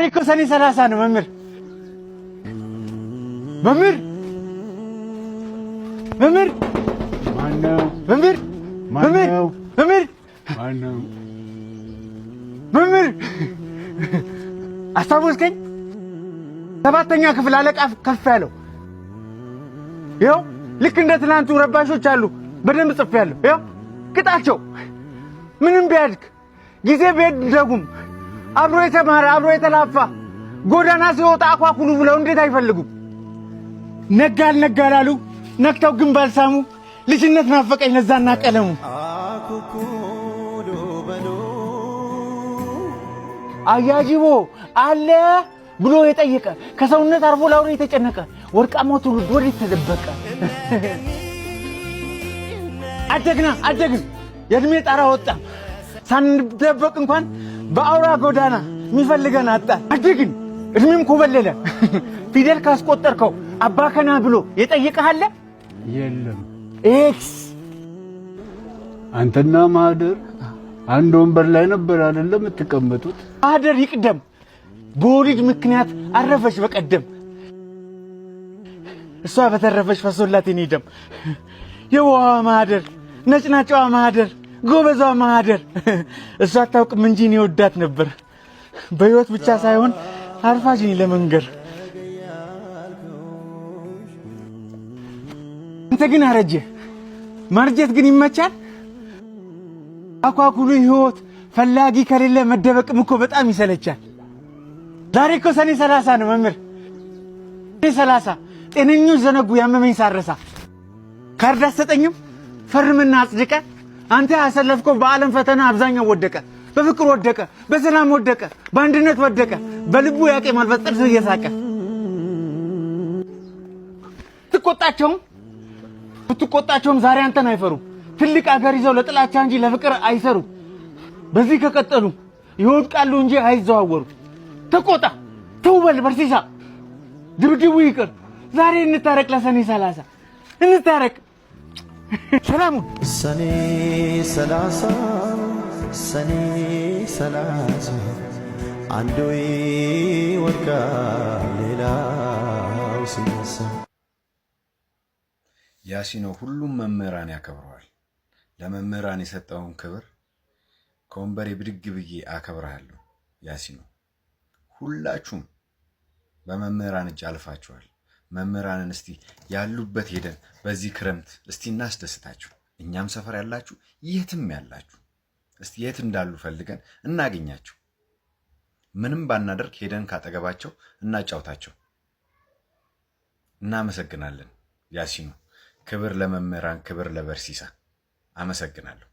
እኮ ሰኔ 30 ነው መምህር መምህር መምህር ማነው መምህር ማነው መምህር ማነው መምህር አስታወስከኝ? ሰባተኛ ክፍል አለቃ ከፍ ያለው ይኸው ልክ እንደ ትናንቱ ረባሾች አሉ። በደንብ ጽፌያለሁ። ይኸው ቅጣቸው ምንም ቢያድግ ጊዜ ቢደጉም አብሮ የተማረ አብሮ የተላፋ ጎዳና ሲወጣ አኳኩሉ ብለው እንዴት አይፈልጉም? ነጋ አልነጋ አላሉ ነክተው ግን ባልሳሙ ልጅነት ናፈቀኝ ለዛና ቀለሙ አያጅቦ አለ ብሎ የጠየቀ ከሰውነት አርፎ ላውሬ የተጨነቀ ወርቃማው ትውልድ ወዴት ተደበቀ? አደግን የእድሜ ጣራ ወጣ ሳንደበቅ እንኳን በአውራ ጎዳና የሚፈልገን አጣ። አደግን እድሜም ኮበለለ ፊደል ካስቆጠርከው አባከና ብሎ የጠየቀሃለ የለም። ኤክስ አንተና ማህደር አንድ ወንበር ላይ ነበር አይደለም የምትቀመጡት? ማህደር ይቅደም በወሊድ ምክንያት አረፈች በቀደም እሷ በተረፈች ፈሶላት የኔ ደም የዋዋ ማህደር ነጭናጫዋ ማህደር ጎበዟ ማህደር እሷ አታውቅም እንጂ እኔ ወዳት ነበር በህይወት ብቻ ሳይሆን አርፋጅ ነኝ ለመንገር። አንተ ግን አረጀ ማርጀት ግን ይመቻል። አኳኩሉ ህይወት ፈላጊ ከሌለ መደበቅም እኮ በጣም ይሰለቻል። ዛሬ እኮ ሰኔ 30 ነው መምህር ሰኔ 30 ጤነኞች ዘነጉ ያመመኝ ሳረሳ ካርድ አትሰጠኝም ፈርምና አጽድቀ አንተ ያሰለፍከው በዓለም ፈተና አብዛኛው ወደቀ። በፍቅር ወደቀ፣ በሰላም ወደቀ፣ በአንድነት ወደቀ፣ በልቡ ያቄማል በጥርስ እየሳቀ ትቆጣቸውም ዛሬ አንተን አይፈሩም። ትልቅ አገር ይዘው ለጥላቻ እንጂ ለፍቅር አይሰሩ። በዚህ ከቀጠሉ ይወድቃሉ እንጂ አይዘዋወሩ። ተቆጣ ተውበል በርሲሳ ድብድቡ ይቅር ዛሬ እንታረቅ ለሰኔ 30 እንታረቅ። ሰላሙ ሰኔ 30 አንዱ ይወድቃል ሌላው ሲነሳ። ያሲኖ ሁሉም መምህራን ያከብረዋል። ለመምህራን የሰጠውን ክብር ከወንበሬ ብድግ ብዬ አከብራለሁ። ያሲኖ ሁላችሁም በመምህራን እጅ አልፋችኋል። መምህራንን እስቲ ያሉበት ሄደን በዚህ ክረምት እስቲ እናስደስታችሁ። እኛም ሰፈር ያላችሁ የትም ያላችሁ እስቲ የት እንዳሉ ፈልገን እናገኛቸው። ምንም ባናደርግ ሄደን ካጠገባቸው እናጫውታቸው። እናመሰግናለን ያሲኖ። ክብር ለመምህራን፣ ክብር ለበርሲሳ። አመሰግናለሁ።